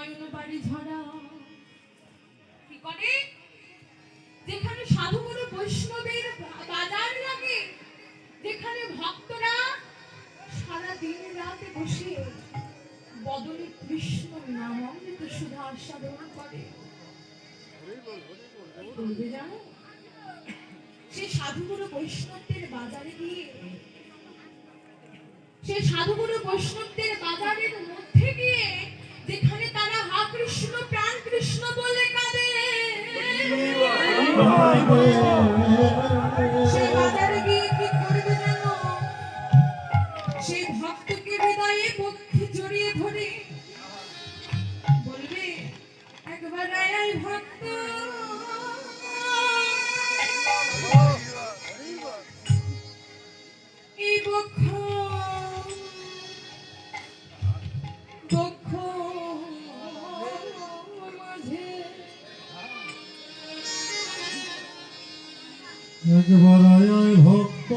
নয়ন বাড়ি ঝরা কি করে যেখানে সাধুগুরু বৈষ্ণবের বাজার লাগে, যেখানে ভক্তরা সারা দিন রাতে বসে বদলে কৃষ্ণ নাম অমৃত সুধা আস্বাদন করে। বলবে জানো, সে সাধুগুরু বৈষ্ণবদের বাজারে গিয়ে, সে সাধুগুরু বৈষ্ণবদের বাজারের মধ্যে গিয়ে যেখানে তারা হা কৃষ্ণ প্রাণ কৃষ্ণ বলে কাঁদে, সে বাজারে গিয়ে কি করবে জানো, সেই ভক্তকে হৃদয়ে পক্ষে জড়িয়ে ধরে বলবে, একবার আয় ভক্ত, এই বক্ষ বক্ষ মাঝে একবার আয় ভক্ত,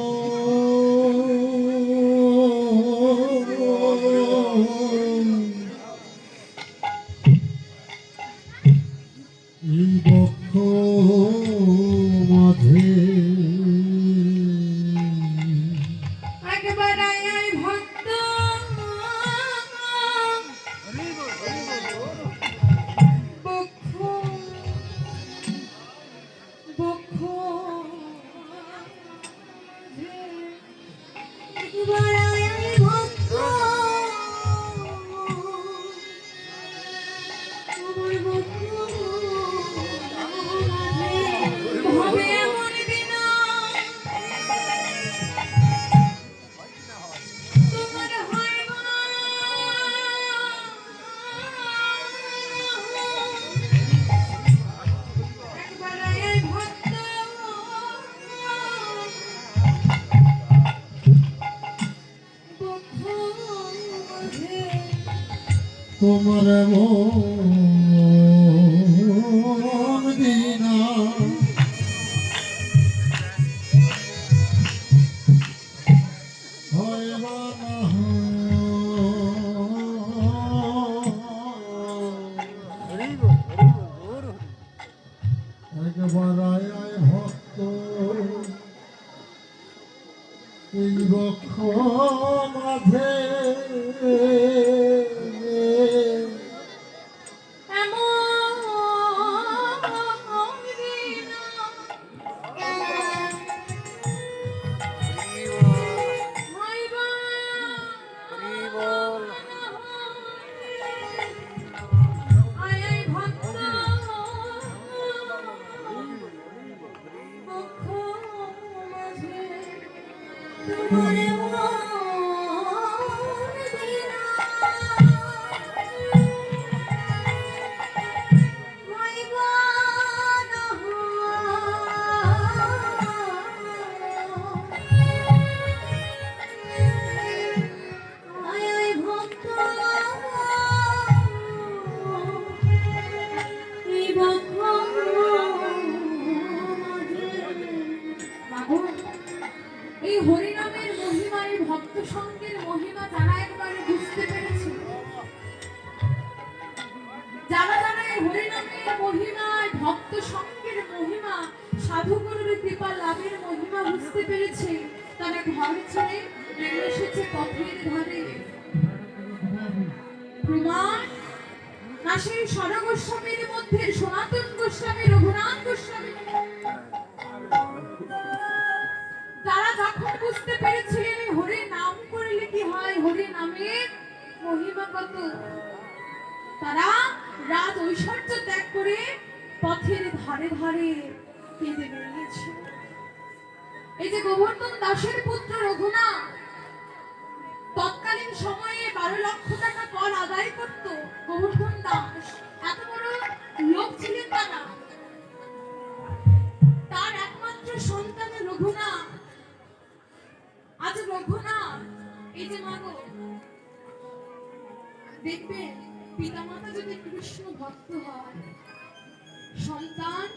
এই বক্ষ মাঝে একবার আয় ভক্ত, বক্ষ বক্ষ একবার আয় ভক্ত, আমার বক্ষ হবে এমন দিন তোমার হয় না, একবার আয় ভক্ত, বক্ষ মাঝে তোমার মন দিনা হয় বা না একবার আয় ভক্ত, এই বক্ষ মাঝে এই হরিনামের মহিমা, এই ভক্ত সঙ্গের মহিমা যারা একবারে বুঝতে পেরেছে, যারা যারা এই হরিনামের মহিমা, ভক্ত সঙ্গের মহিমা, সাধুগুরুর কৃপা লাভের মহিমা বুঝতে পেরেছে, তারা ঘর ছেড়ে নেমে এসেছে পথের ধারে। প্রমাণ না সেই সর গোস্বামীর মধ্যে সনাতন গোস্বামী, রঘুনাথ গোস্বামী, তারা যখন বুঝতে পেরেছিলেন হরি নাম করলে কি হয়, হরি নামের মহিমা কত, তারা রাত ঐশ্বর্য ত্যাগ করে পথের ধারে ধারে কেঁদে বেরিয়েছে। এই যে গোবর্ধন দাসের পুত্র রঘুনাথ তৎকালীন সময়ে 12 লক্ষ টাকা কর আদায় করত। গোবর্ধন দাস এত বড় লোক ছিলেন তারা, তার একমাত্র সন্তান রঘুনাথ। আজ রঘুনাথ, এই যে মাগো দেখবেন পিতামাতা যদি কৃষ্ণ ভক্ত হয়, সন্তান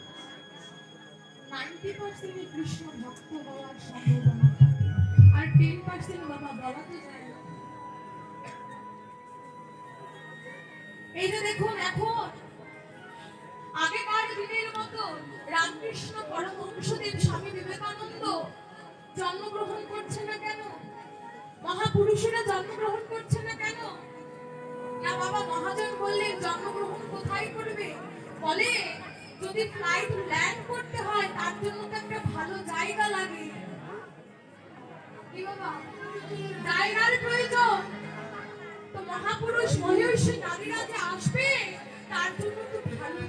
90% কৃষ্ণ ভক্ত হওয়ার সম্ভাবনা থাকে, আর 10% বাবা বলা তো যায় না। এই যে দেখুন এখন আগেকার দিনের মতো রামকৃষ্ণ পরমহংসদেব স্বামী বিবেকানন্দ জন্মগ্রহণ করছে না কেন? মহাপুরুষেরা জন্মগ্রহণ করছে না কেন? না বাবা মহাজন বললেন জন্মগ্রহণ কোথায় করবে? বলে যদি ফ্লাইট ল্যান্ড করতে হয় তার জন্য তো একটা ভালো জায়গা লাগে। কি বাবা? জায়গার প্রয়োজন। তো মহাপুরুষ মহিষী নারীরা যে আসবে তার জন্য তো ভালো